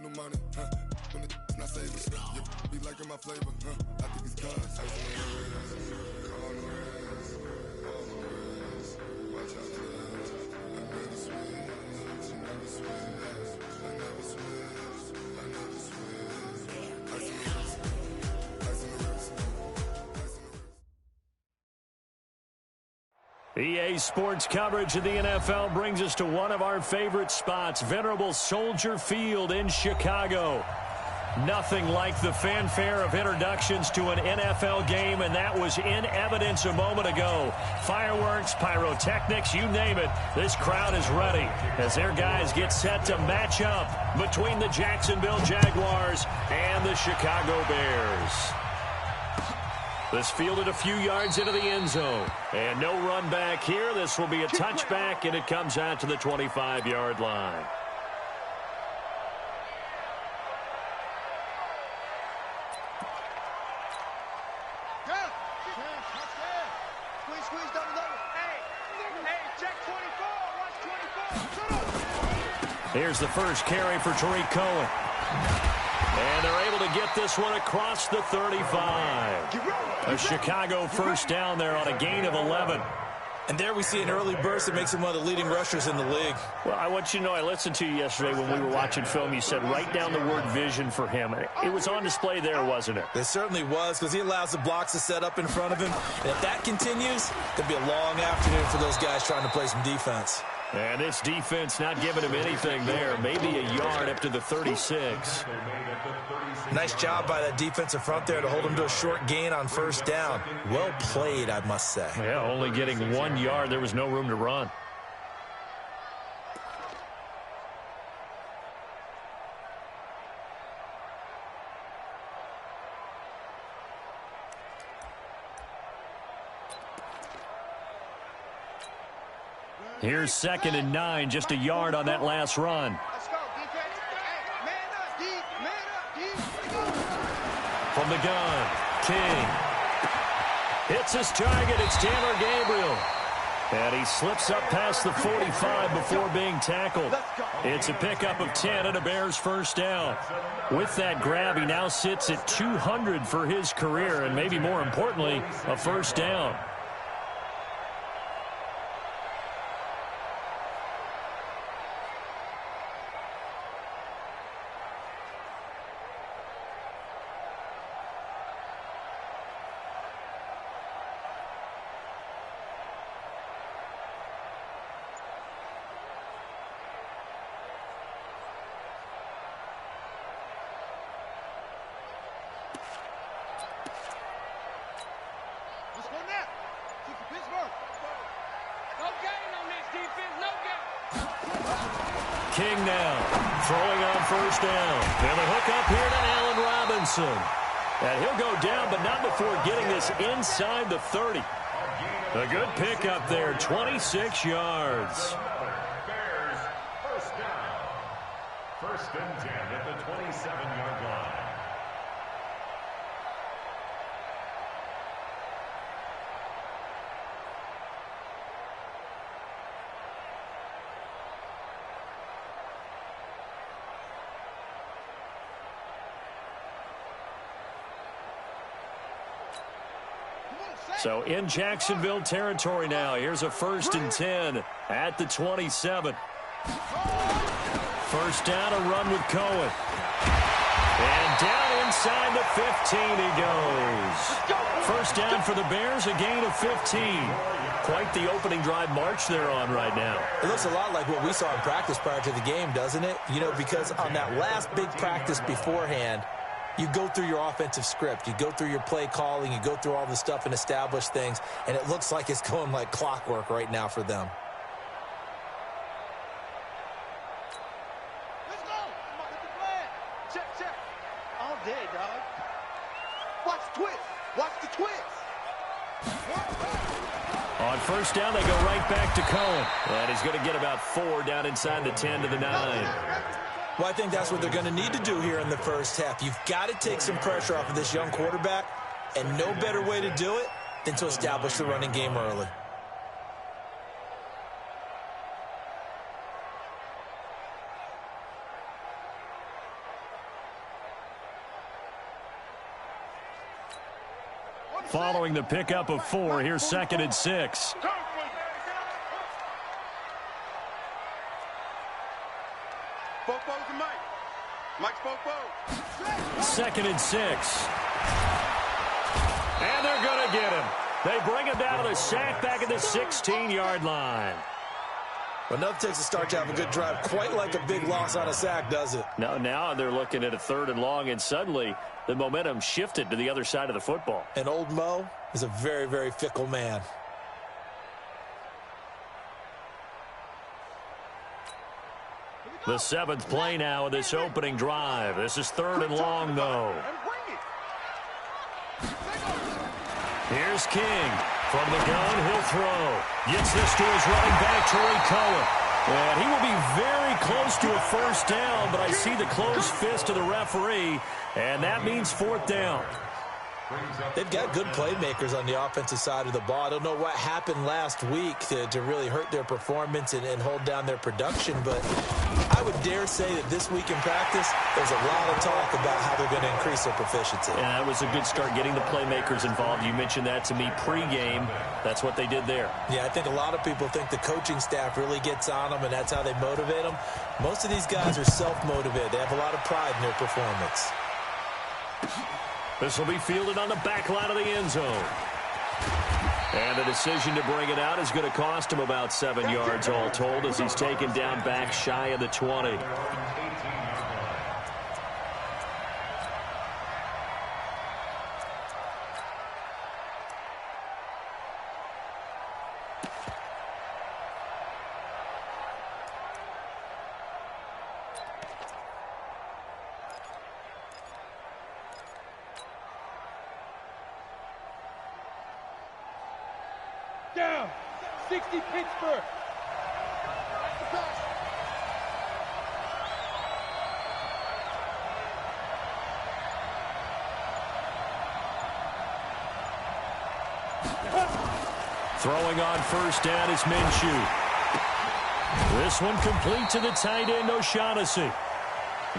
new money, when it's not saving, you be liking my flavor, I think it's cause. All the rest, watch out for us. I never switch, I never switch, I never switch, I never switch. Ice in the wrist, ice in the wrist, ice in the wrist. EA Sports coverage of the NFL brings us to one of our favorite spots, venerable Soldier Field in Chicago. Nothing like the fanfare of introductions to an NFL game, and that was in evidence a moment ago. Fireworks, pyrotechnics, you name it, this crowd is ready as their guys get set to match up between the Jacksonville Jaguars and the Chicago Bears. This fielded a few yards into the end zone. And no run back here. This will be a touchback, and it comes out to the 25-yard line. Here's the first carry for Tariq Cohen. And they're able to get this one across the 35. A Chicago first down there on a gain of 11. And there we see an early burst that makes him one of the leading rushers in the league. Well, I want you to know, I listened to you yesterday when we were watching film. You said write down the word vision for him. It was on display there, wasn't it? It certainly was, because he allows the blocks to set up in front of him. And if that continues, it'll be a long afternoon for those guys trying to play some defense. And this defense not giving him anything there. Maybe a yard up to the 36. Nice job by that defensive front there to hold him to a short gain on first down. Well played, I must say. Yeah, only getting 1 yard. There was no room to run. Here's 2nd and 9, just a yard on that last run. Let's go, defense. Hey, man up, deep, man up, deep. From the gun, King. Hits his target, it's Taylor Gabriel. And he slips up past the 45 before being tackled. It's a pickup of 10 and a Bears first down. With that grab, he now sits at 200 for his career, and maybe more importantly, a first down. King now throwing on first down. And the hook up here to Allen Robinson. And he'll go down, but not before getting this inside the 30. A good pickup there, 26 yards. Bears first down. 1st and 10 at the 27-yard line. So in Jacksonville territory now. Here's a 1st and 10 at the 27. First down, a run with Cohen. And down inside the 15 he goes. First down for the Bears, a gain of 15. Quite the opening drive march they're on right now. It looks a lot like what we saw in practice prior to the game, doesn't it? You know, because on that last big practice beforehand, you go through your offensive script. You go through your play calling. You go through all the stuff and establish things. And it looks like it's going like clockwork right now for them. Let's go. Come on, get the plan. Check, check. All day, dog. Watch the twist. Watch the twist. On first down, they go right back to Cohen. And he's going to get about 4 down inside the 10 to the 9. Well, I think that's what they're going to need to do here in the first half. You've got to take some pressure off of this young quarterback, and no better way to do it than to establish the running game early. following the pickup of 4. Here's 2nd and 6. Bofo's and Mike. Mike's Bofo. 2nd and 6. And they're going to get him. They bring him down to the sack back at the 16-yard line. Well, nothing takes a start to have a good drive quite like a big loss on a sack, does it? No, now they're looking at a 3rd and long, and suddenly the momentum shifted to the other side of the football. And old Mo is a very, very fickle man. The 7th play now of this opening drive. This is 3rd and long, though. Here's King. From the gun, he'll throw. Gets this to his running back, Tariq Cohen. And he will be very close to a 1st down, but I see the closed fist of the referee, and that means 4th down. They've got good playmakers on the offensive side of the ball. I don't know what happened last week to really hurt their performance and hold down their production, but I would dare say that this week in practice, there's a lot of talk about how they're going to increase their proficiency. Yeah, that was a good start getting the playmakers involved. You mentioned that to me pregame. That's what they did there. Yeah, I think a lot of people think the coaching staff really gets on them, and that's how they motivate them. Most of these guys are self-motivated. They have a lot of pride in their performance. This will be fielded on the back line of the end zone. And the decision to bring it out is going to cost him about 7 yards all told as he's taken down back shy of the 20. Down. 60 Pittsburgh. Throwing on 1st down is Minshew. This one complete to the tight end, O'Shaughnessy.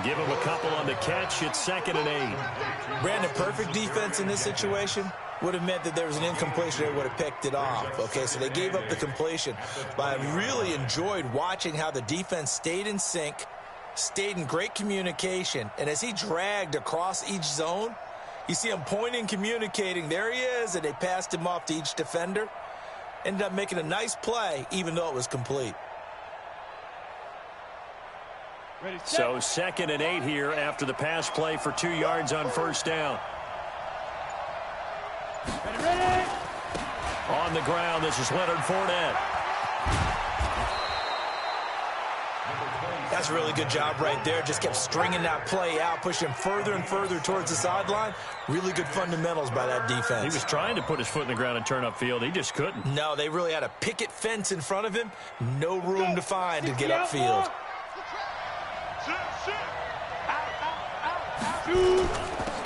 Give him a couple on the catch. It's 2nd and 8. Brandon, perfect defense in this situation would have meant that there was an incompletion. They would have picked it off. Okay, so they gave up the completion. But I really enjoyed watching how the defense stayed in sync, stayed in great communication, and as he dragged across each zone, you see him pointing, communicating. There he is, and they passed him off to each defender. Ended up making a nice play, even though it was complete. So 2nd and 8 here after the pass play for 2 yards on 1st down. Ready. On the ground, this is Leonard Fournette. That's a really good job right there. Just kept stringing that play out, pushing further and further towards the sideline. Really good fundamentals by that defense. He was trying to put his foot in the ground and turn upfield. He just couldn't. No, they really had a picket fence in front of him. No room to find to get upfield.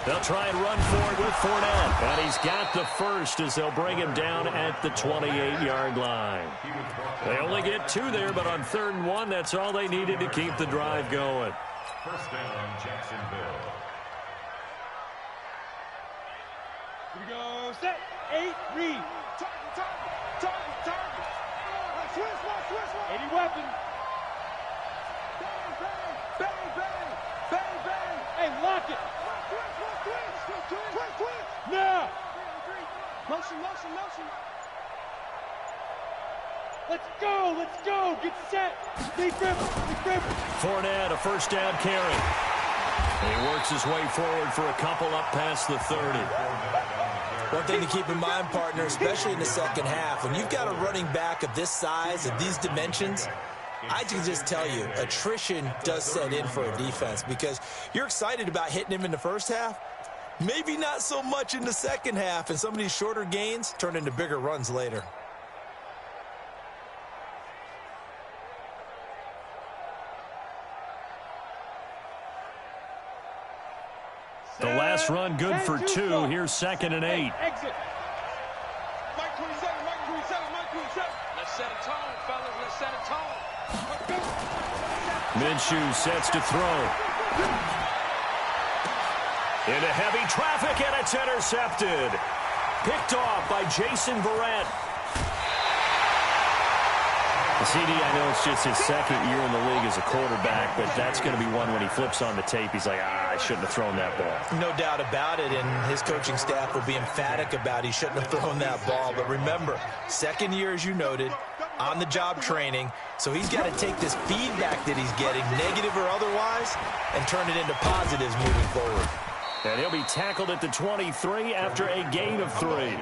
They'll try and run forward with Fournette. And he's got the first as they'll bring him down at the 28-yard line. They only get 2 there, but on 3rd and 1, that's all they needed to keep the drive going. 1st down, Jacksonville. Here we go. Set. 8. Read. Target. 80 weapons. Bang. Hey, lock it. Twist. Now. Motion. Let's go. Get set. Big grip. Fournette, a 1st down carry. He works his way forward for a couple up past the 30. One thing to keep in mind, partner, especially in the second half, when you've got a running back of this size, of these dimensions, I can just tell you, attrition does set in for a defense because you're excited about hitting him in the first half, maybe not so much in the second half, and some of these shorter gains turn into bigger runs later. The last run good for 2. Here's 2nd and 8. Exit. Mike 27. Let's set a tone, fellas. Let's set a tone. Minshew sets to throw. Into heavy traffic, and it's intercepted. Picked off by Jason Verrett. The CD, I know it's just his second year in the league as a quarterback, but that's going to be one when he flips on the tape. He's like, I shouldn't have thrown that ball. No doubt about it, and his coaching staff will be emphatic about he shouldn't have thrown that ball. But remember, second year, as you noted, on-the-job training, so he's got to take this feedback that he's getting, negative or otherwise, and turn it into positives moving forward. And he'll be tackled at the 23 after a gain of 3. Brought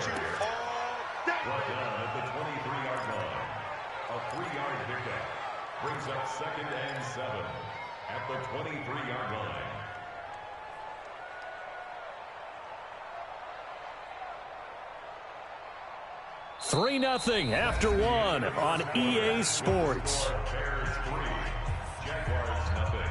down at the 23-yard line. A 3-yard pickup brings up 2nd and 7 at the 23-yard line. Three 0 after 1 on EA Sports. Bears 3, Jaguars nothing.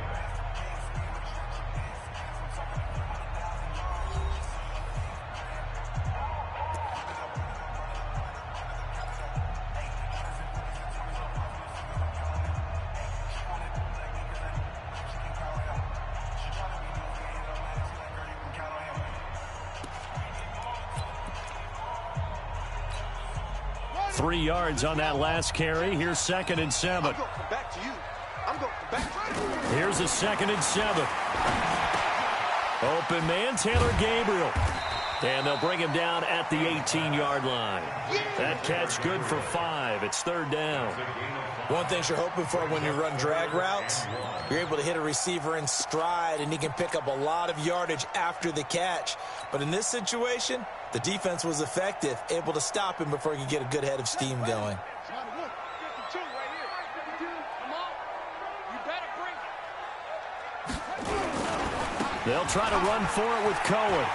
Three yards on that last carry. Here's 2nd and 7. I'm going to come back to you. I'm going to come back to you. Here's a 2nd and 7. Open man, Taylor Gabriel. And they'll bring him down at the 18-yard line. That catch good for 5. It's 3rd down. One thing you're hoping for when you run drag routes, you're able to hit a receiver in stride, and he can pick up a lot of yardage after the catch. But in this situation, the defense was effective, able to stop him before he could get a good head of steam going. They'll try to run for it with Cohen.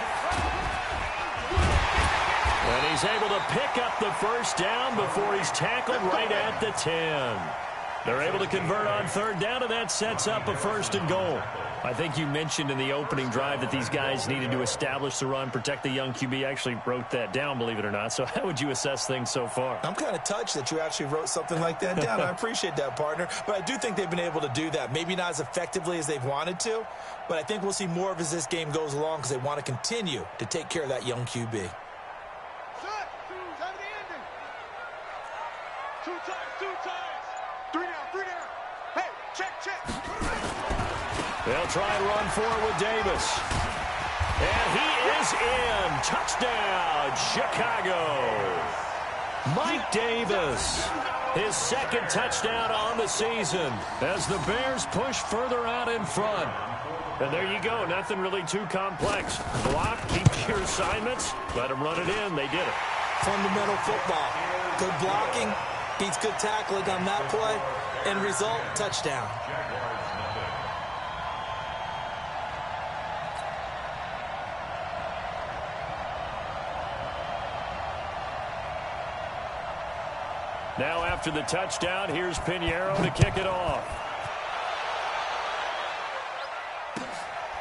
And he's able to pick up the first down before he's tackled right at the 10. They're able to convert on 3rd down, and that sets up a 1st and goal. I think you mentioned in the opening drive that these guys needed to establish the run, protect the young QB. Actually wrote that down, believe it or not. So how would you assess things so far? I'm kind of touched that you actually wrote something like that down. I appreciate that, partner. But I do think they've been able to do that. Maybe not as effectively as they've wanted to, but I think we'll see more of as this game goes along because they want to continue to take care of that young QB. They'll try and run for it with Davis. And he is in. Touchdown, Chicago. Mike Davis, his 2nd touchdown on the season as the Bears push further out in front. And there you go. Nothing really too complex. Block, keep your assignments, let them run it in. They did it. Fundamental football. Good blocking, beats good tackling on that play. End result, touchdown. Now after the touchdown, here's Pinheiro to kick it off.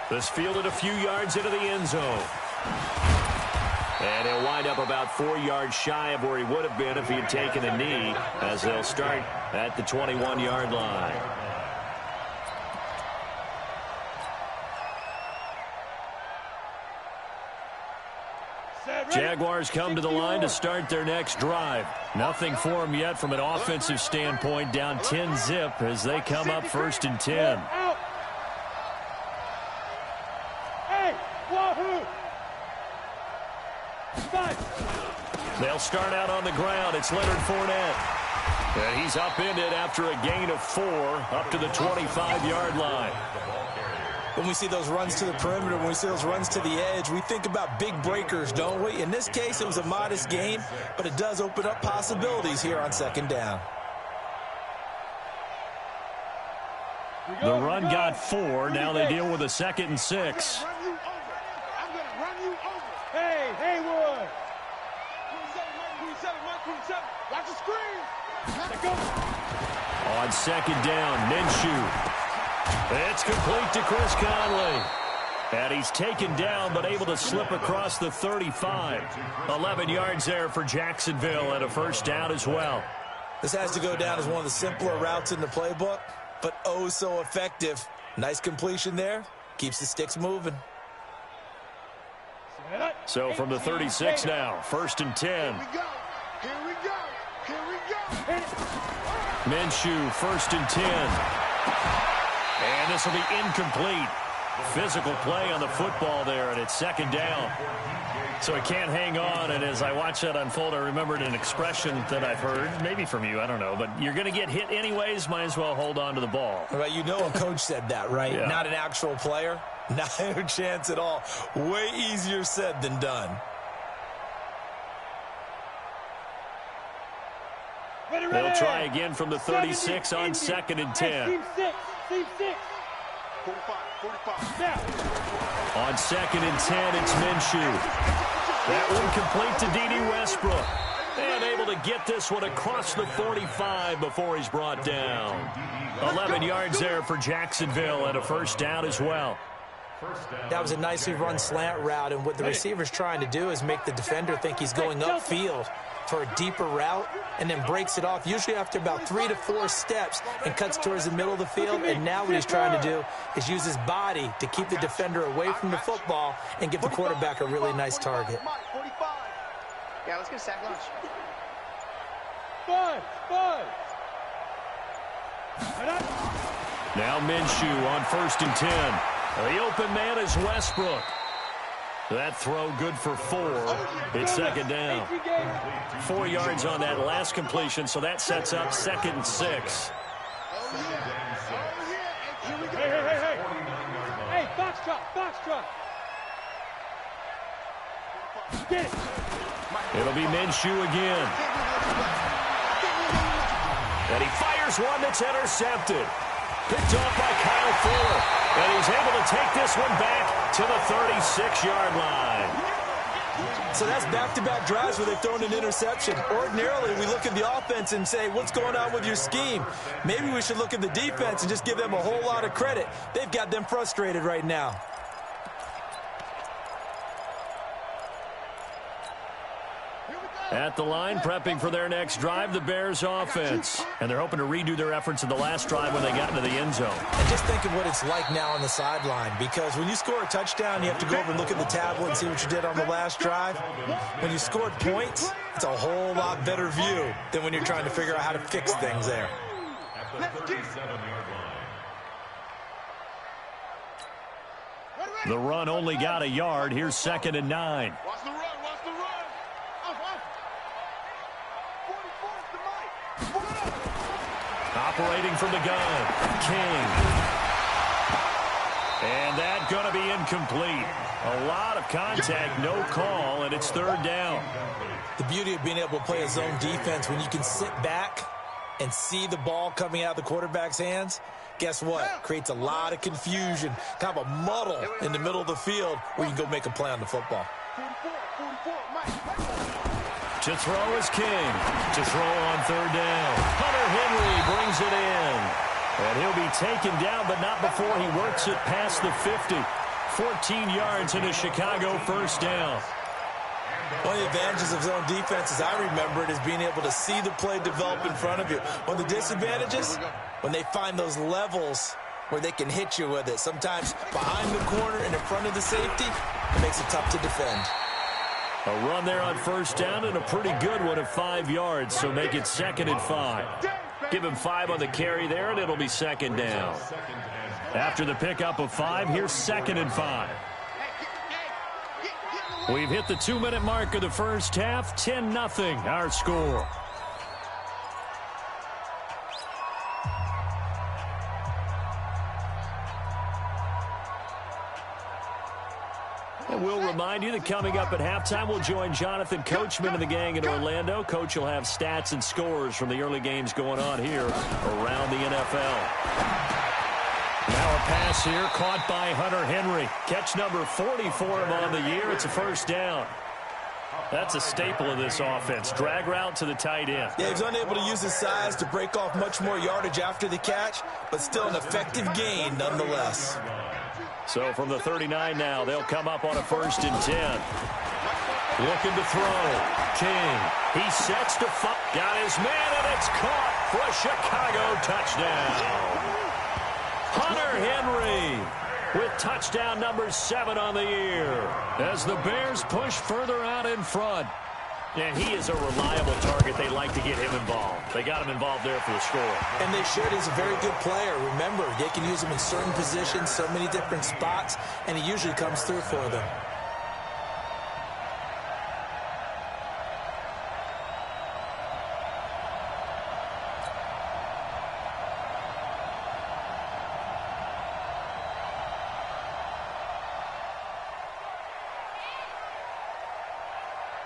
This fielded a few yards into the end zone. And he'll wind up about 4 yards shy of where he would have been if he had taken a knee, as they'll start at the 21-yard line. Jaguars come to the line to start their next drive. Nothing for them yet from an offensive standpoint, down 10-zip as they come up 1st and 10. Hey, wahoo! They'll start out on the ground. It's Leonard Fournette. And he's upended after a gain of 4 up to the 25-yard line. When we see those runs to the perimeter, when we see those runs to the edge, we think about big breakers, don't we? In this case, it was a modest gain, but it does open up possibilities here on 2nd down. The run got 4. Now they deal with a 2nd and 6. I'm going to run you over. Hey, Haywood. 27. Watch the screen. Let go. On 2nd down, Minshew. It's complete to Chris Conley. And he's taken down but able to slip across the 35. 11 yards there for Jacksonville and a 1st down as well. This has to go down as one of the simpler routes in the playbook, but oh so effective. Nice completion there. Keeps the sticks moving. So from the 36 now, 1st and 10. Here we go. Here we go. Here we go. Minshew, 1st and 10. And this will be incomplete. Physical play on the football there, and it's 2nd down. So he can't hang on, and as I watch that unfold, I remembered an expression that I've heard, maybe from you, I don't know, but you're going to get hit anyways, might as well hold on to the ball. Well, you know a coach said that, right? Yeah. Not an actual player. Not a chance at all. Way easier said than done. They'll try again from the 36 on 2nd and 10. Team 6. 45. Now. On 2nd and 10, it's Minshew. That one complete to D.D. Westbrook. And able to get this one across the 45 before he's brought down. 11 yards there for Jacksonville and a 1st down as well. That was a nicely run slant route, and what the receiver's trying to do is make the defender think he's going upfield for a deeper route and then breaks it off, usually after about 3 to 4 steps, and cuts towards the middle of the field. And now what he's trying to do is use his body to keep the defender away from the football and give the quarterback a really nice target. 45. Yeah, let's get a sack lunch. 5. Now Minshew on 1st and 10. The open man is Westbrook. That throw good for 4. It's 2nd down. 4 yards on that last completion, so that sets up 2nd and 6. Hey, box truck. Get it. It'll be Minshew again. And he fires one that's intercepted. Picked off by Kyle Fuller. And he's able to take this one back to the 36-yard line. So that's back-to-back drives where they've thrown an interception. Ordinarily, we look at the offense and say, what's going on with your scheme? Maybe we should look at the defense and just give them a whole lot of credit. They've got them frustrated right now. At the line, prepping for their next drive, the Bears offense. And they're hoping to redo their efforts in the last drive when they got into the end zone. And just think of what it's like now on the sideline, because when you score a touchdown, you have to go over and look at the tablet and see what you did on the last drive. When you scored points, it's a whole lot better view than when you're trying to figure out how to fix things there. At the 37-yard line. The run only got a yard. Here's 2nd and 9. Watch the run. Operating from the gun, King. And that going to be incomplete. A lot of contact, no call, and it's 3rd down. The beauty of being able to play a zone defense, when you can sit back and see the ball coming out of the quarterback's hands, guess what? Creates a lot of confusion, kind of a muddle in the middle of the field where you can go make a play on the football. 44, To throw is King. To throw on 3rd down. Hunter Henry brings it in. And he'll be taken down, but not before he works it past the 50. 14 yards in a Chicago 1st down. One of the advantages of zone defense, as I remember it, is being able to see the play develop in front of you. One of the disadvantages, when they find those levels where they can hit you with it. Sometimes behind the corner and in front of the safety, it makes it tough to defend. A run there on 1st down and a pretty good one of 5 yards, so make it 2nd and 5. Give him 5 on the carry there, and it'll be 2nd down. After the pickup of 5, here's 2nd and 5. We've hit the 2-minute mark of the first half, 10-0 our score. And we'll remind you that coming up at halftime, we'll join Jonathan Coachman and the gang in Orlando. Coach will have stats and scores from the early games going on here around the NFL. Now a pass here, caught by Hunter Henry. Catch number 40 for him on the year. It's a 1st down. That's a staple of this offense. Drag route to the tight end. Yeah, he's unable to use his size to break off much more yardage after the catch, but still an effective gain nonetheless. So from the 39 now, they'll come up on a 1st and 10. Looking to throw. King. He sets to fight. Got his man, and it's caught for a Chicago touchdown. Hunter Henry. with touchdown number 7 on the year as the Bears push further out in front. And he is a reliable target. They like to get him involved. They got him involved there for the score. And they should. He's a very good player. Remember, they can use him in certain positions, so many different spots, and he usually comes through for them.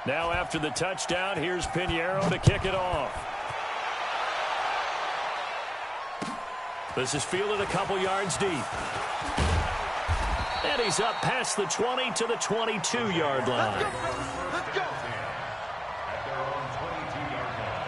Now after the touchdown, here's Pinheiro to kick it off. This is fielded a couple yards deep. And he's up past the 20 to the 22-yard line. Let's go. At their own 22-yard line.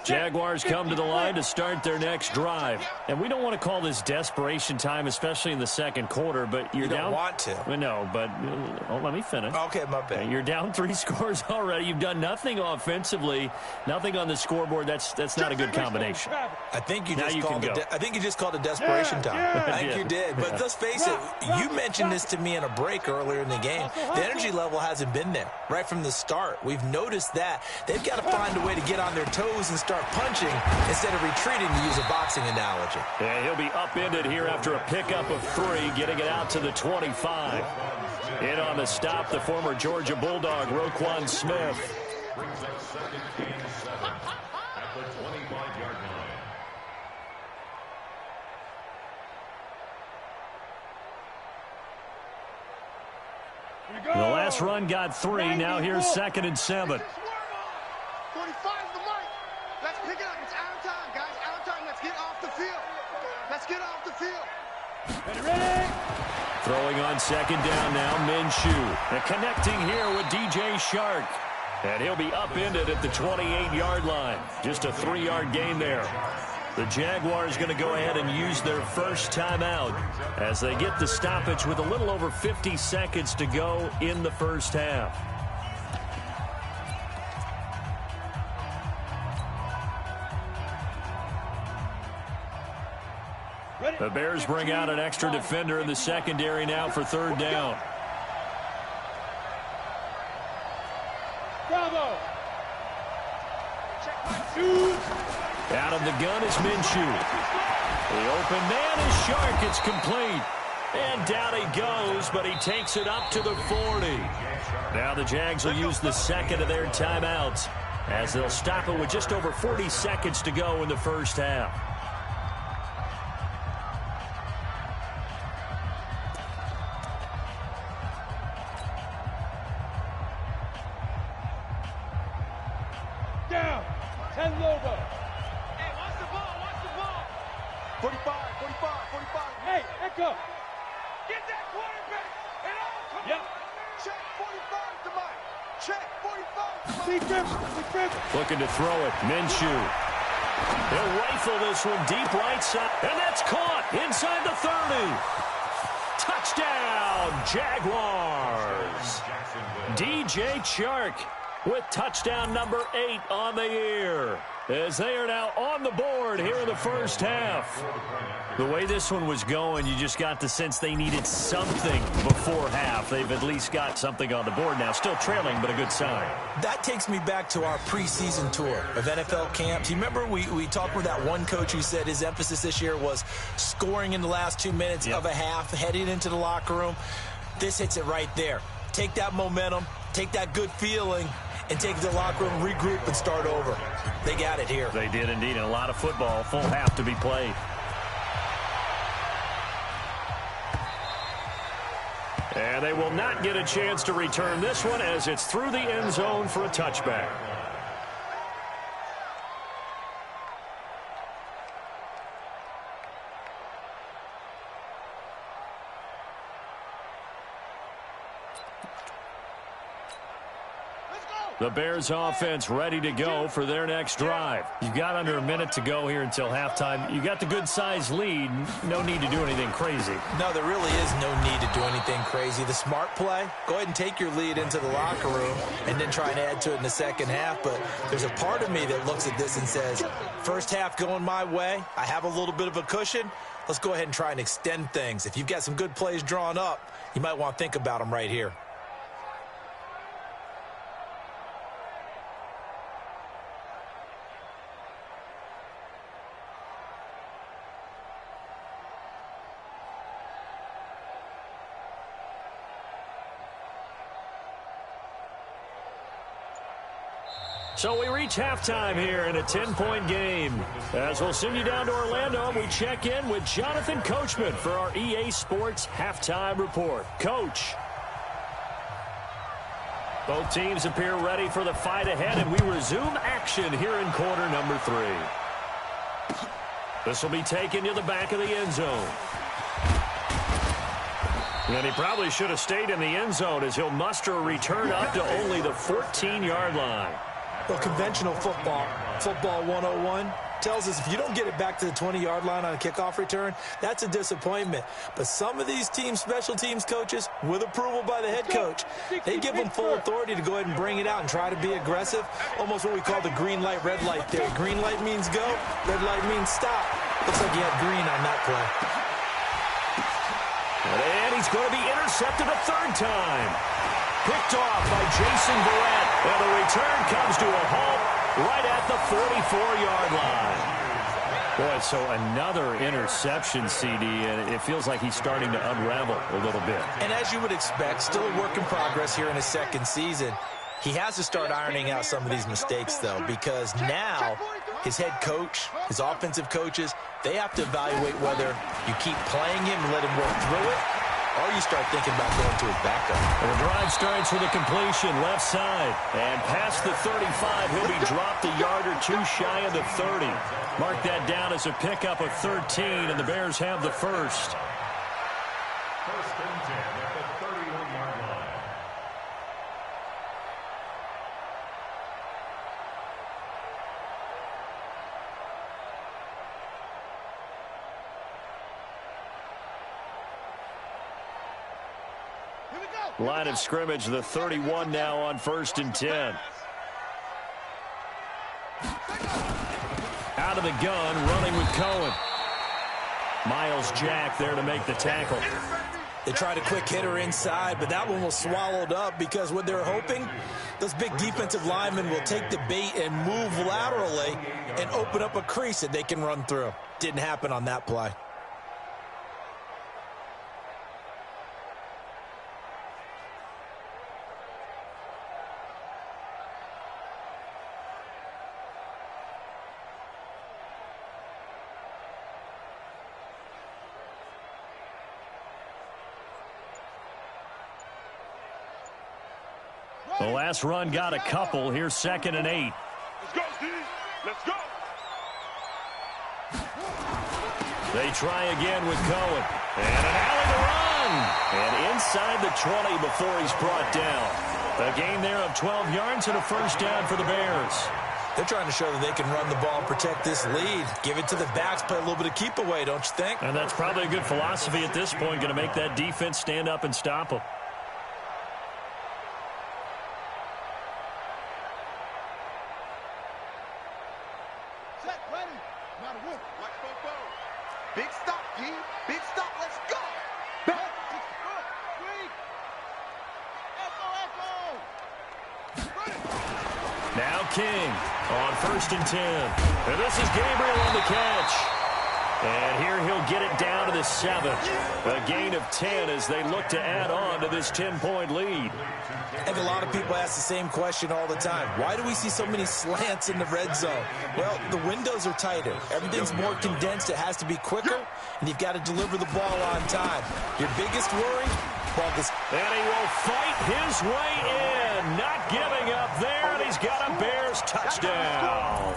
Jaguars come to the line to start their next drive. And we don't want to call this desperation time, especially in the second quarter, but you're down. You don't want to. No, but let me finish. Okay, my bad. You're down 3 scores already. You've done nothing offensively, nothing on the scoreboard. That's not a good combination. I think you Now just you called can it. go. I think you just called it desperation time. I think did. you did. But let's face it. You mentioned this to me in a break earlier in the game. The energy level hasn't been there right from the start. We've noticed that they've got to find a way to get on their toes and start punching instead of retreating, to use a boxing analogy. Yeah, he'll be upended here after a pickup of 3, getting it out to the 25. In on the stop, the former Georgia Bulldog, Roquan Smith. Brings up second and 7 at the 25-yard line. The last run got 3. Now here's 2nd and 7. 25 the mic. Let's pick it up. It's out of time, guys. Out of time. Let's get off the field. Let's get off the field. Ready? Throwing on 2nd down now, Minshew. And connecting here with DJ Shark. And he'll be upended at the 28-yard line. Just a 3-yard gain there. The Jaguars going to go ahead and use their first timeout as they get the stoppage with a little over 50 seconds to go in the first half. The Bears bring out an extra defender in the secondary now for 3rd down. Bravo. Out of the gun is Minshew. The open man is Shark. It's complete. And down he goes, but he takes it up to the 40. Now the Jags will use the 2nd of their timeouts as they'll stop it with just over 40 seconds to go in the first half. Down. 10 Lobo. Hey, watch the ball. Watch the ball. 45. Hey, Echo. Get that quarterback. And all come on. Check 45 to Mike. Check 45 to Mike. Looking to throw it. Minshew. He'll rifle this one deep right side. And that's caught inside the 30. Touchdown, Jaguars. DJ Chark with touchdown number 8 on the year, as they are now on the board here in the first half. The way this one was going, you just got the sense they needed something before half. They've at least got something on the board now. Still trailing, but a good sign. That takes me back to our preseason tour of NFL camps. You remember we talked with that one coach who said his emphasis this year was scoring in the last 2 minutes of a half, heading into the locker room. This hits it right there. Take that momentum, take that good feeling, and take it to the locker room, regroup, and start over. They got it here. They did indeed, and a lot of football, full half to be played. And they will not get a chance to return this one as it's through the end zone for a touchback. Let's go. The Bears offense ready to go for their next drive. You've got under a minute to go here until halftime. You got the good-sized lead. No need to do anything crazy. No, there really is no need to do anything crazy. The smart play, go ahead and take your lead into the locker room and then try and add to it in the second half. But there's a part of me that looks at this and says, first half going my way. I have a little bit of a cushion. Let's go ahead and try and extend things. If you've got some good plays drawn up, you might want to think about them right here. So we reach halftime here in a 10-point game. As we'll send you down to Orlando, we check in with Jonathan Coachman for our EA Sports Halftime Report. Coach. Both teams appear ready for the fight ahead, and we resume action here in quarter number 3. This will be taken to the back of the end zone. And he probably should have stayed in the end zone as he'll muster a return up to only the 14-yard line. Well, conventional football 101, tells us if you don't get it back to the 20-yard line on a kickoff return, that's a disappointment. But some of these teams, special teams coaches, with approval by the head coach, they give them full authority to go ahead and bring it out and try to be aggressive, almost what we call the green light, red light theory. Green light means go, red light means stop. Looks like he had green on that play. And he's going to be intercepted a third time. Picked off by Jason Verrett. And the return comes to a halt right at the 44-yard line. Boy, so another interception, CD, and it feels like he's starting to unravel a little bit. And as you would expect, still a work in progress here in his second season. He has to start ironing out some of these mistakes, though, because now his head coach, his offensive coaches, they have to evaluate whether you keep playing him and let him work through it, or you start thinking about going to his backup. And the drive starts with a completion left side. And past the 35, he'll be dropped a yard or two shy of the 30. Mark that down as a pickup of 13, and the Bears have the first. First and 10 at the 31-yard line. Line of scrimmage, the 31 now on first and 10. Out of the gun, running with Cohen. Miles Jack there to make the tackle. They tried a quick hitter inside, but that one was swallowed up because what they're hoping, those big defensive linemen will take the bait and move laterally and open up a crease that they can run through. Didn't happen on that play. The last run got a couple. Here's 2nd and 8. Let's go, D. Let's go. They try again with Cohen. And an alley to run. And inside the 20 before he's brought down. A gain there of 12 yards and a first down for the Bears. They're trying to show that they can run the ball and protect this lead. Give it to the backs, play a little bit of keep away, don't you think? And that's probably a good philosophy at this point. Going to make that defense stand up and stop them. Big stop, D. Big stop. Let's go. Back. Now King on first and 10. And this is Gabriel on the catch. And here he'll get it down to the 7. A gain of 10 as they look to add on to this 10-point lead. And a lot of people ask the same question all the time. Why do we see so many slants in the red zone? Well, the windows are tighter. Everything's more condensed. It has to be quicker, and you've got to deliver the ball on time. Your biggest worry? Well, this. And he will fight his way in. Not giving up there, and he's got a Bears touchdown.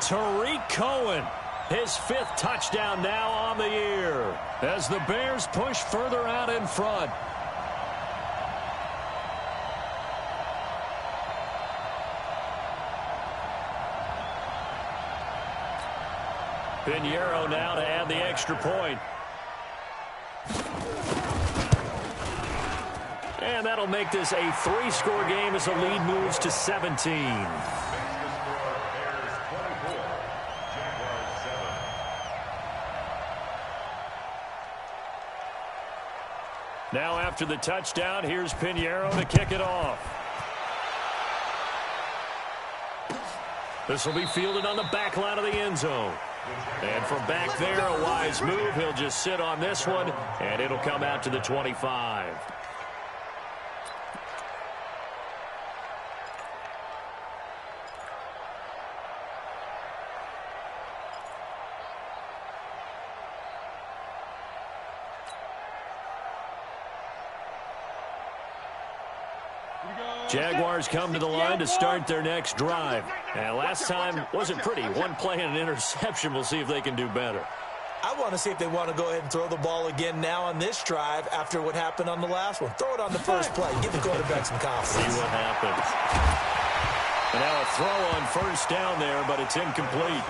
Tariq Cohen, his 5th touchdown now on the year as the Bears push further out in front. Pinheiro now to add the extra point. And that'll make this a 3-score game as the lead moves to 17. Now after the touchdown, here's Pinheiro to kick it off. This will be fielded on the back line of the end zone. And from back there, a wise move. He'll just sit on this one, and it'll come out to the 25. Jaguars come to the line to start their next drive. And last time wasn't pretty. One play and an interception. We'll see if they can do better. I want to see if they want to go ahead and throw the ball again now on this drive after what happened on the last one. Throw it on the first play. Give the quarterback some confidence. See what happens. And now a throw on first down there, but it's incomplete.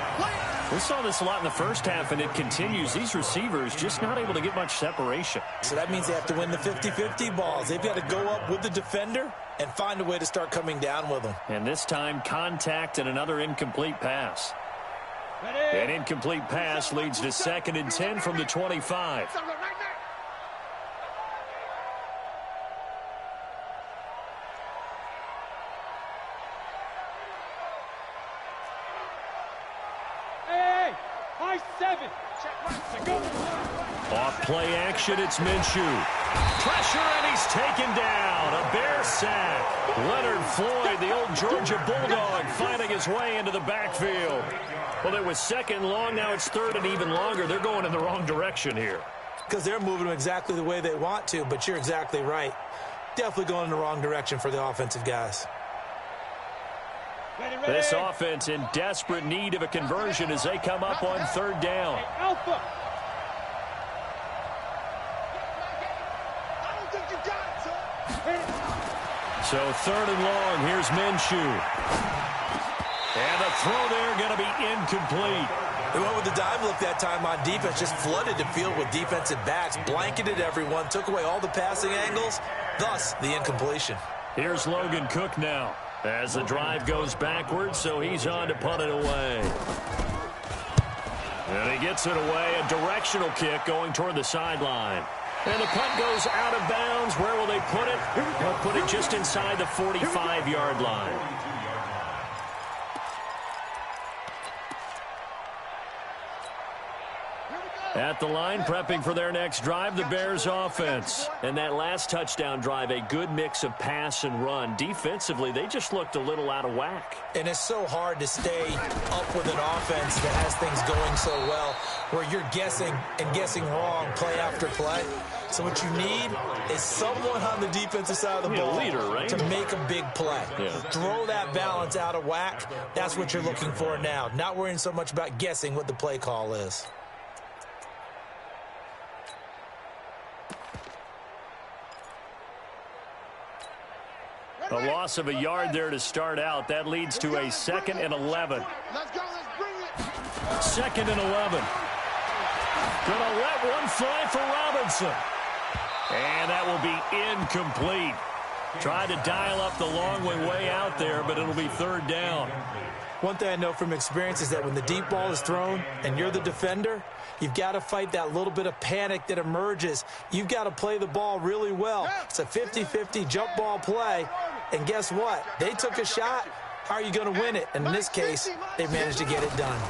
We saw this a lot in the first half, and it continues. These receivers just not able to get much separation. So that means they have to win the 50-50 balls. They've got to go up with the defender and find a way to start coming down with them. And this time, contact and another incomplete pass. An incomplete pass leads to 2nd and 10 from the 25. Off play action, it's Minshew. Pressure, and he's taken down. A Bear sack. Leonard Floyd, the old Georgia Bulldog, finding his way into the backfield. Well, it was 2nd long. Now it's 3rd and even longer. They're going in the wrong direction here. Because they're moving them exactly the way they want to, but you're exactly right. Definitely going in the wrong direction for the offensive guys. This offense in desperate need of a conversion as they come up on 3rd down. Alpha. So 3rd and long, here's Minshew. And the throw there going to be incomplete. They went with the dive look that time on defense, just flooded the field with defensive backs, blanketed everyone, took away all the passing angles, thus the incompletion. Here's Logan Cook now as the drive goes backwards, so he's on to punt it away. And he gets it away, a directional kick going toward the sideline. And the punt goes out of bounds. Where will they put it? They'll put it just inside the 45-yard line. At the line, prepping for their next drive, the Bears offense. And that last touchdown drive, a good mix of pass and run. Defensively, they just looked a little out of whack. And it's so hard to stay up with an offense that has things going so well, where you're guessing and guessing wrong play after play. So what you need is someone on the defensive side of the ball leader, right? to make a big play. Yeah. Throw that balance out of whack. That's what you're looking for now. Not worrying so much about guessing what the play call is. A loss of a yard there to start out. That leads to a 2nd and 11. Let's go, let's bring it. 2nd and 11. Gonna let one fly for Robinson. And that will be incomplete. Tried to dial up the long way out there, but it'll be 3rd down. One thing I know from experience is that when the deep ball is thrown and you're the defender, you've got to fight that little bit of panic that emerges. You've got to play the ball really well. It's a 50-50 jump ball play. And guess what? They took a shot. How are you going to win it? And in this case, they managed to get it done.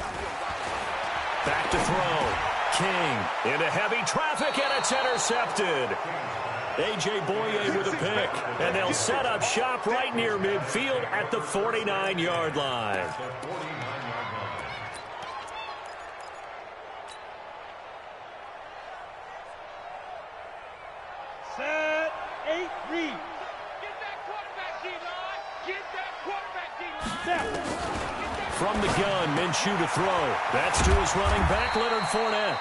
Back to throw. King into heavy traffic, and it's intercepted. A.J. Boye with a pick, and they'll set up shop right near midfield at the 49-yard line. Set, 8, read. Get that quarterback, D-line. Get that quarterback, D-line. From the gun, Minshew to throw. That's to his running back, Leonard Fournette.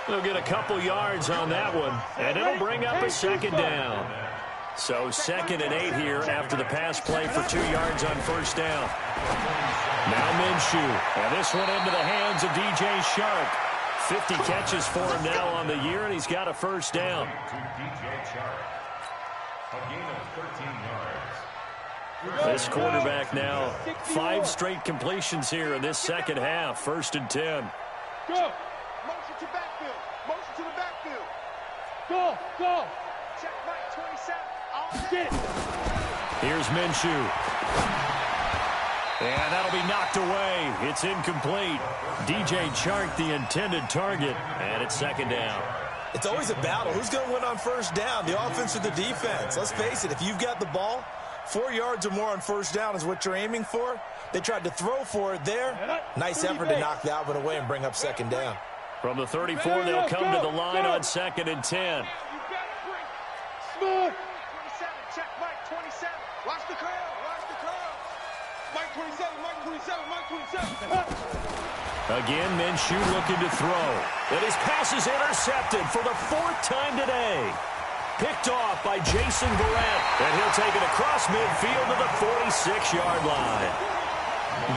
They'll get a couple yards on that one, and it'll bring up a 2nd down. So 2nd and 8 here after the pass play for 2 yards on first down. Now Minshew. And this one into the hands of DJ Shark. 50 catches for him now on the year, and he's got a first down. This quarterback now 5 straight completions here in this second half. 1st and 10. Go. Motion to backfield. Motion to the backfield. Go. Check Mike 27. Get. Here's Minshew. And that'll be knocked away. It's incomplete. DJ Chark, the intended target, and it's 2nd down. It's always a battle. Who's going to win on first down, the offense or the defense? Let's face it, if you've got the ball, 4 yards or more on first down is what you're aiming for. They tried to throw for it there. Nice effort to knock that one away and bring up 2nd down. From the 34, they'll come to the line on 2nd and 10. Smooth. 27, check Mike 27. Watch the crowd. Mike 27, Mike 27, Mike 27. Again, Minshew looking to throw. And his pass is intercepted for the 4th time today. Picked off by Jason Verrett. And he'll take it across midfield to the 46-yard line.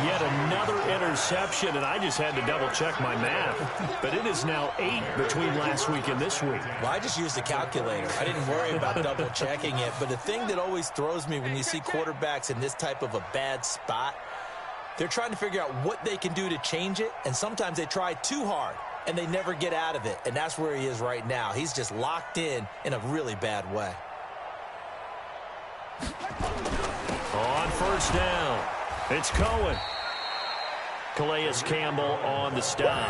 Yet another interception, and I just had to double-check my math. But it is now 8 between last week and this week. Well, I just used a calculator. I didn't worry about double-checking it. But the thing that always throws me when you see quarterbacks in this type of a bad spot, they're trying to figure out what they can do to change it, and sometimes they try too hard, and they never get out of it. And that's where he is right now. He's just locked in a really bad way. On first down, it's Cohen. Calais Campbell on the stop.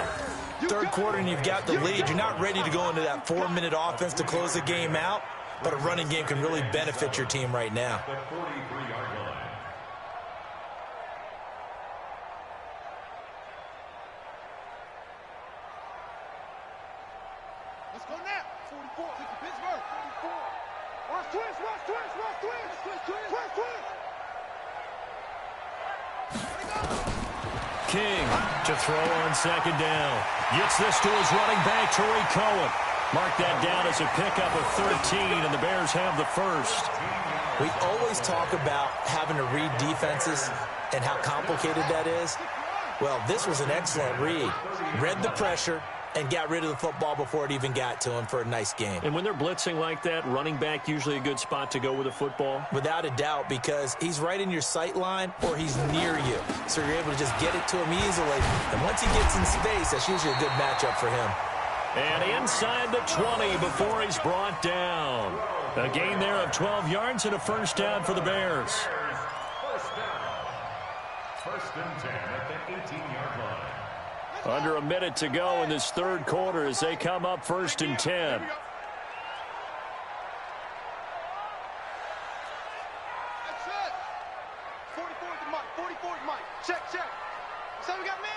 3rd quarter and you've got the lead. You're not ready to go into that 4-minute offense to close the game out, but a running game can really benefit your team right now. The 43-yard line. Let's go now. 44. Take the Pittsburgh. 44. Watch twist. King to throw on 2nd down. Gets this to his running back, Tariq Cohen. Mark that down as a pickup of 13, and the Bears have the first. We always talk about having to read defenses and how complicated that is. Well, this was an excellent read. Read the pressure and got rid of the football before it even got to him for a nice game. And when they're blitzing like that, running back usually a good spot to go with a football? Without a doubt, because he's right in your sight line or he's near you. So you're able to just get it to him easily. And once he gets in space, that's usually a good matchup for him. And inside the 20 before he's brought down. A gain there of 12 yards and a first down for the Bears. First down. 1st and 10 at the 18-yard line. Under a minute to go in this 3rd quarter as they come up 1st and 10. That's it. 44 to Mike. 44 to Mike. Check. So we got man.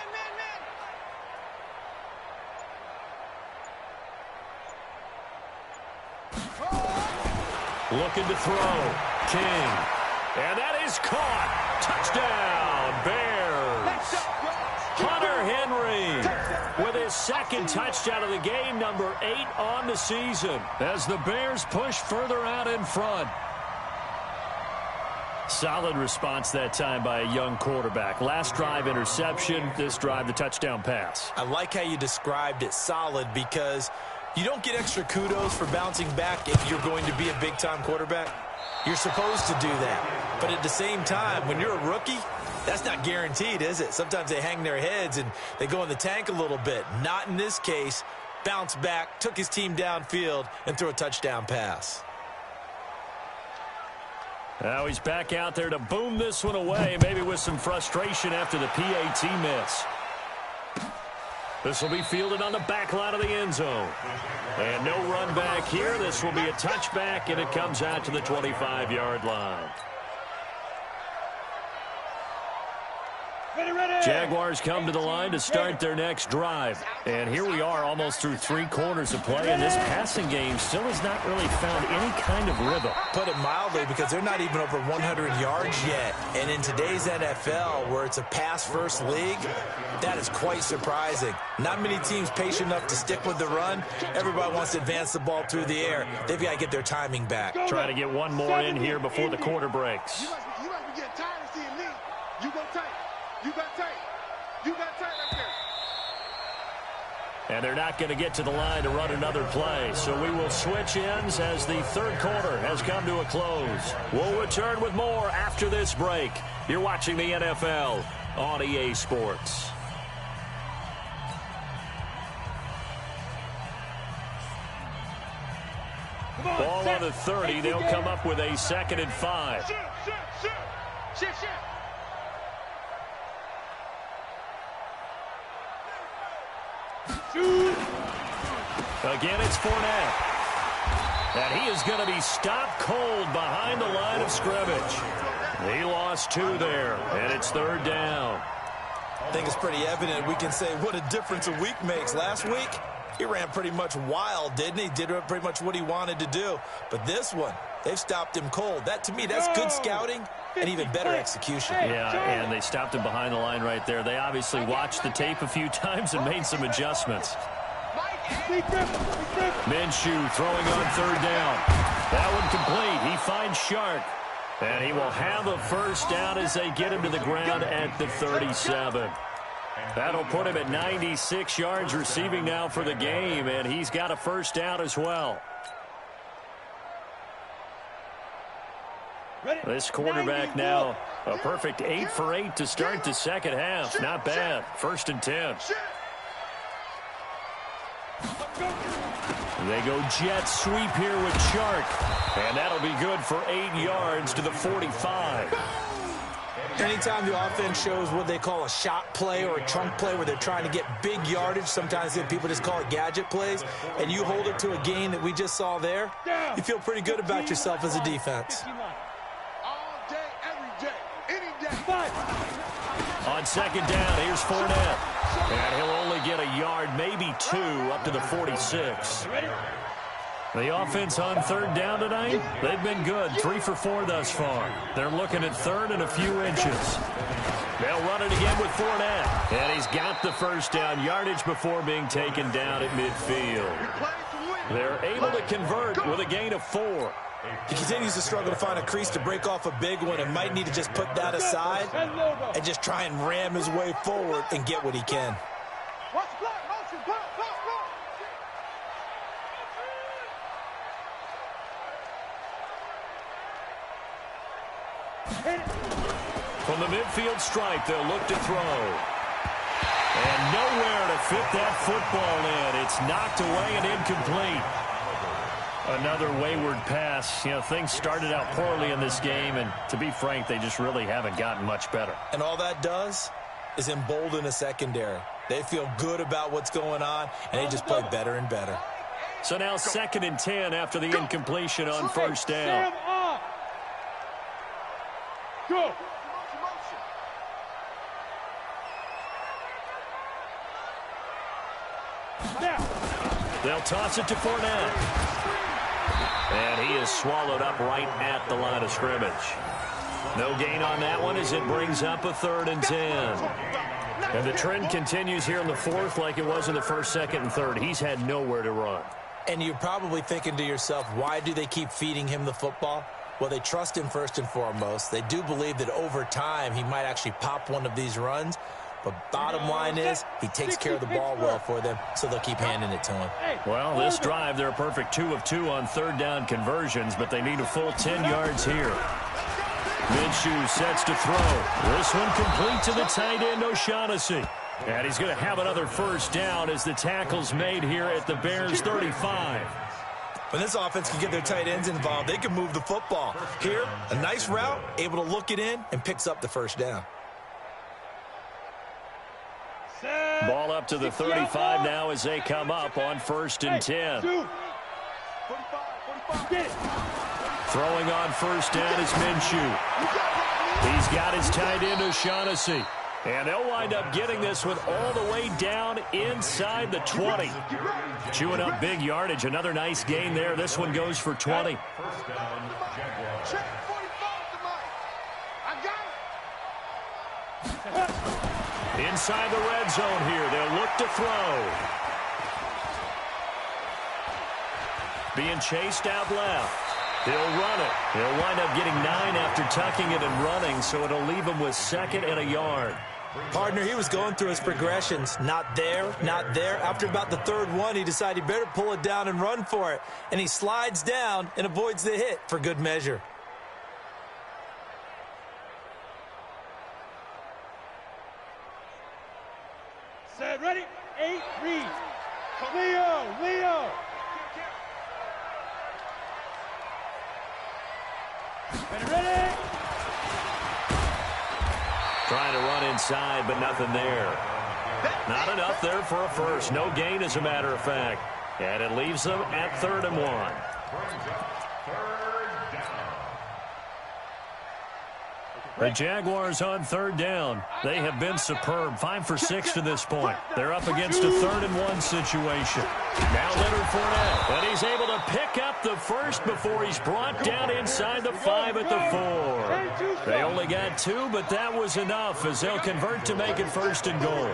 Looking to throw. King. And that is caught. Touchdown, Bears. Hunter Henry with his 2nd touchdown of the game, number 8 on the season, as the Bears push further out in front. Solid response that time by a young quarterback. Last drive interception, this drive the touchdown pass. I like how you described it, solid, because you don't get extra kudos for bouncing back if you're going to be a big-time quarterback. You're supposed to do that. But at the same time, when you're a rookie, that's not guaranteed, is it? Sometimes they hang their heads and they go in the tank a little bit. Not in this case. Bounced back, took his team downfield, and threw a touchdown pass. Now he's back out there to boom this one away, maybe with some frustration after the PAT miss. This will be fielded on the back line of the end zone. And no run back here. This will be a touchback, and it comes out to the 25-yard line. Jaguars come to the line to start their next drive. And here we are almost through 3 quarters of play, and this passing game still has not really found any kind of rhythm. Put it mildly, because they're not even over 100 yards yet. And in today's NFL, where it's a pass-first league, That is quite surprising. Not many teams patient enough to stick with the run. Everybody wants to advance the ball through the air. They've got to get their timing back. Trying to get one more in here before the quarter breaks. You might be getting tired of seeing me. You go tight. You got tight. You got tight right there. And they're not going to get to the line to run another play. So we will switch ends as the third quarter has come to a close. We'll return with more after this break. You're watching the NFL on EA Sports. Ball on the 30. They'll come up with a 2nd and 5. Shift. Again, it's Fournette. And he is going to be stopped cold behind the line of scrimmage. He lost 2 there, and it's 3rd down. I think it's pretty evident. We can say what a difference a week makes. Last week, he ran pretty much wild, didn't he? Did pretty much what he wanted to do. But this one, they've stopped him cold. That, to me, that's good scouting and even better execution. Yeah, and they stopped him behind the line right there. They obviously watched the tape a few times and made some adjustments. Minshew throwing on 3rd down. That one complete. He finds Shark. And he will have a first down as they get him to the ground at the 37. That'll put him at 96 yards receiving now for the game, and he's got a first down as well. This quarterback now a perfect 8 for 8 to start the second half. Not bad. 1st and 10. They go jet sweep here with Shark. And that'll be good for 8 yards to the 45. Anytime the offense shows what they call a shot play or a chunk play where they're trying to get big yardage, sometimes people just call it gadget plays, and you hold it to a gain that we just saw there, you feel pretty good about yourself as a defense. All day, every day, any day. On 2nd down, here's Fournette. And he'll only get a yard, maybe 2, up to the 46. The offense on 3rd down tonight, they've been good. 3 for 4 thus far. They're looking at 3rd and a few inches. They'll run it again with Fournette. And he's got the first down yardage before being taken down at midfield. They're able to convert with a gain of 4. He continues to struggle to find a crease to break off a big one and might need to just put that aside and just try and ram his way forward and get what he can. Watch the block, motion, block. From the midfield stripe, they'll look to throw. And nowhere to fit that football in. It's knocked away and incomplete. Another wayward pass. You know, things started out poorly in this game, and to be frank, they just really haven't gotten much better. And all that does is embolden a secondary. They feel good about what's going on, and they just play better and better. So now 2nd and 10 after the incompletion on 1st down. Go. They'll toss it to Fournette. And he is swallowed up right at the line of scrimmage. No gain on that one as it brings up a 3rd and 10. And the trend continues here in the 4th like it was in the 1st, 2nd, and 3rd. He's had nowhere to run. And you're probably thinking to yourself, why do they keep feeding him the football? Well, they trust him first and foremost. They do believe that over time he might actually pop one of these runs. But bottom line is he takes care of the ball well for them, so they'll keep handing it to him. Well, this drive, they're a perfect 2 of 2 on 3rd down conversions, but they need a full 10 yards here. Minshew sets to throw. This one complete to the tight end, O'Shaughnessy. And he's going to have another first down as the tackle's made here at the Bears' 35. When this offense can get their tight ends involved, they can move the football. Here, a nice route, able to look it in, and picks up the first down. Ball up to the 35 now as they come up on 1st and 10. 45. Throwing on 1st down is Minshew. He's got his tight end O'Shaughnessy. And they'll wind up getting this one all the way down inside the 20. Chewing up big yardage. Another nice gain there. This one goes for 20. Inside the red zone here. They'll look to throw. Being chased out left. He'll run it. He'll wind up getting 9 after tucking it and running, so it'll leave him with 2nd and a yard. Partner, he was going through his progressions. Not there, not there. After about the 3rd one, he decided he better pull it down and run for it. And he slides down and avoids the hit for good measure. Set, ready, 8, read. Leo. Ready. Trying to run inside, but nothing there. Not enough there for a first. No gain, as a matter of fact. And it leaves them at 3rd and 1. The Jaguars on 3rd down. They have been superb. 5 for 6 to this point. They're up against a 3rd and 1 situation. Now Leonard Fournette. And he's able to pick up the first before he's brought down inside the 5 at the 4. They only got 2, but that was enough as they'll convert to make it 1st and goal.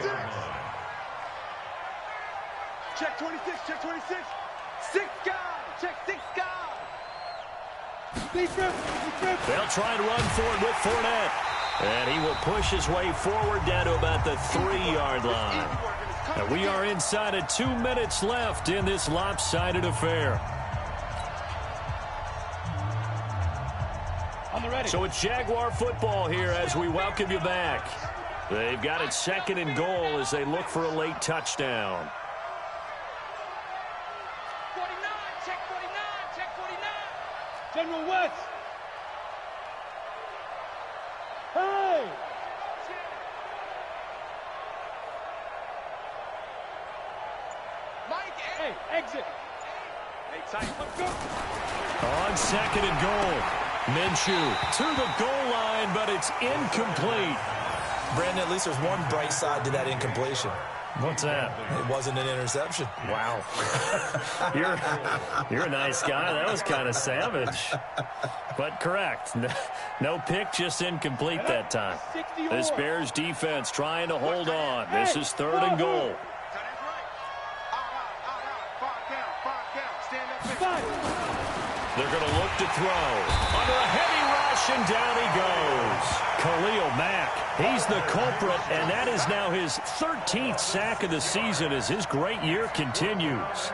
Check 26, check 26. 6 guys, check 6 guys. They'll try and run for it with Fournette. And he will push his way forward down to about the 3-yard line. And we are inside of 2 minutes left in this lopsided affair. So it's Jaguar football here as we welcome you back. They've got it 2nd and goal as they look for a late touchdown. 49, check 49, check 49. General West. Hey! Mike, hey, exit. Hey, tight, let's go. On 2nd and goal. Minshew to the goal line, but it's incomplete. Brandon, at least there's one bright side to that incompletion. What's that? It wasn't an interception. Wow. You're a nice guy. That was kind of savage. But correct. No pick, just incomplete that time. This Bears defense trying to hold on. This is 3rd and goal. They're going to look to throw. Under a heavy rush, and down he goes. Khalil Mack, he's the culprit, and that is now his 13th sack of the season as his great year continues.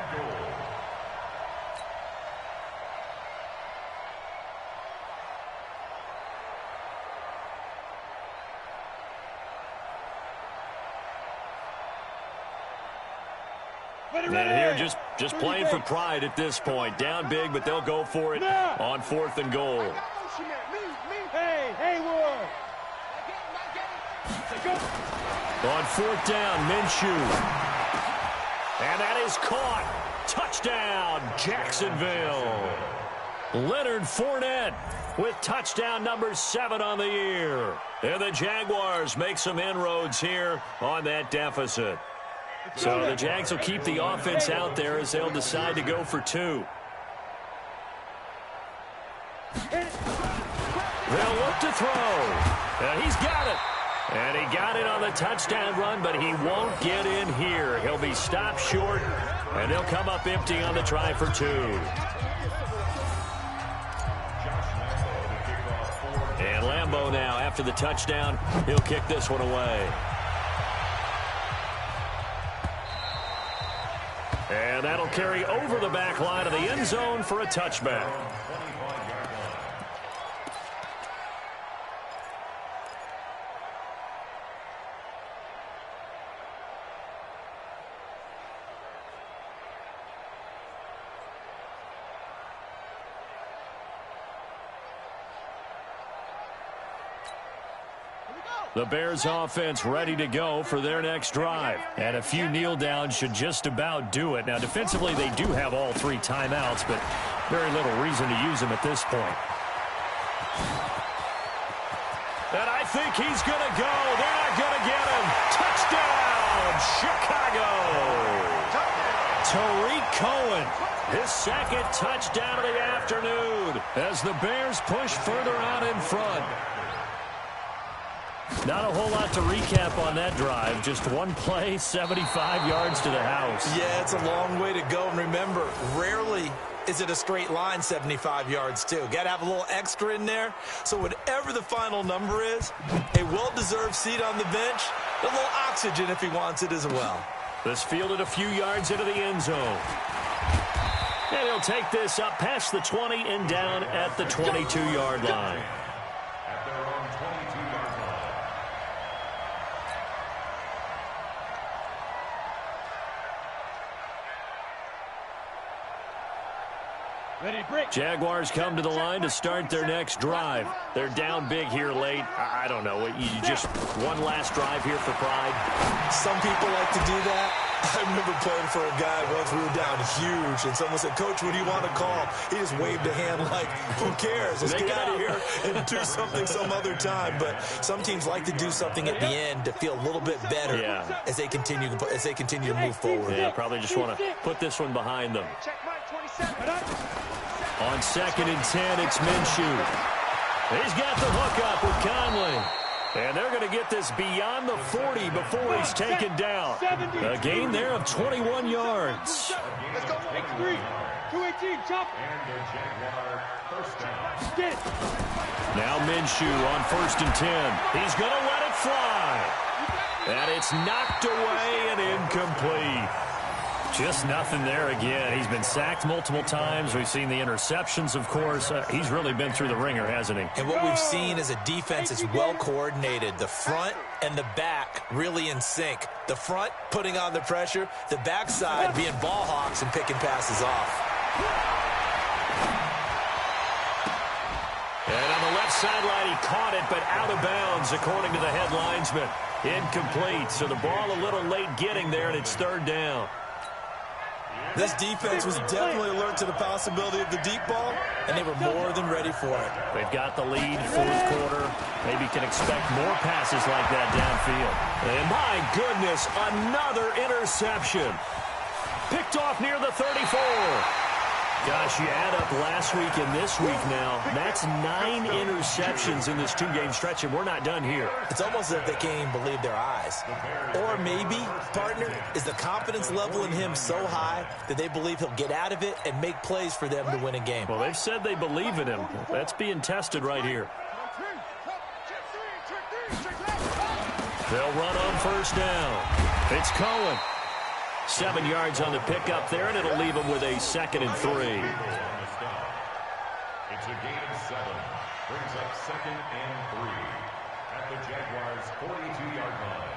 And here just playing for pride at this point. Down big, but they'll go for it on 4th and goal. Hey, Haywood. On 4th down, Minshew. And that is caught. Touchdown, Jacksonville. Leonard Fournette with touchdown number 7 on the year. And the Jaguars make some inroads here on that deficit. So the Jags will keep the offense out there as they'll decide to go for 2. They'll look to throw. And he's got it. And he got it on the touchdown run, but he won't get in here. He'll be stopped short, and they'll come up empty on the try for 2. And Lambeau now, after the touchdown, he'll kick this one away. And that'll carry over the back line of the end zone for a touchback. The Bears offense ready to go for their next drive. And a few kneel downs should just about do it. Now, defensively, they do have all 3 timeouts, but very little reason to use them at this point. And I think he's going to go. They're not going to get him. Touchdown, Chicago. Tariq Cohen, his 2nd touchdown of the afternoon as the Bears push further out in front. Not a whole lot to recap on that drive. Just one play, 75 yards to the house. Yeah, it's a long way to go. And remember, rarely is it a straight line 75 yards, too. Got to have a little extra in there. So whatever the final number is, a well-deserved seat on the bench, a little oxygen if he wants it as well. This fielded a few yards into the end zone. And he'll take this up past the 20 and down at the 22-yard line. At their own 22-yard line. Jaguars come to the line to start their next drive. They're down big here late. I don't know. You just one last drive here for pride. Some people like to do that. I remember playing for a guy once. We were down huge, and someone said, "Coach, what do you want to call?" He just waved a hand like, "Who cares? Let's get out of here and do something some other time." But some teams like to do something at the end to feel a little bit better as they continue to move forward. Yeah, probably just want to put this one behind them. On 2nd and 10, it's Minshew. He's got the hook up with Conley. And they're going to get this beyond the 40 before he's taken down. A gain there of 21 yards. Let's go. 3, 218, chop. And the Jaguar first down. Now Minshew on 1st and 10. He's going to let it fly. And it's knocked away and incomplete. Just nothing there again. He's been sacked multiple times. We've seen the interceptions, of course. He's really been through the ringer, hasn't he? And what we've seen is a defense that's well coordinated. The front and the back really in sync. The front putting on the pressure. The backside being ball hawks and picking passes off. And on the left sideline, he caught it, but out of bounds, according to the head linesman. Incomplete. So the ball a little late getting there, and it's 3rd down. This defense was definitely alert to the possibility of the deep ball, and they were more than ready for it. They've got the lead, 4th quarter. Maybe can expect more passes like that downfield. And my goodness, another interception. Picked off near the 34. Gosh, you add up last week and this week now. That's 9 interceptions in this 2-game stretch, and we're not done here. It's almost as if they can't even believe their eyes. Or maybe, partner, is the confidence level in him so high that they believe he'll get out of it and make plays for them to win a game. Well, they've said they believe in him. That's being tested right here. They'll run on 1st down. It's Cohen. 7 yards on the pickup there, and it'll leave him with a 2nd and 3. It's a gain of 7. Brings up 2nd and 3 at the Jaguars' 42-yard line.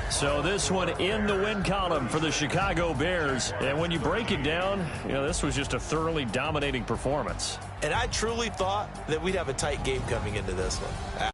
So this one in the win column for the Chicago Bears. And when you break it down, this was just a thoroughly dominating performance. And I truly thought that we'd have a tight game coming into this one.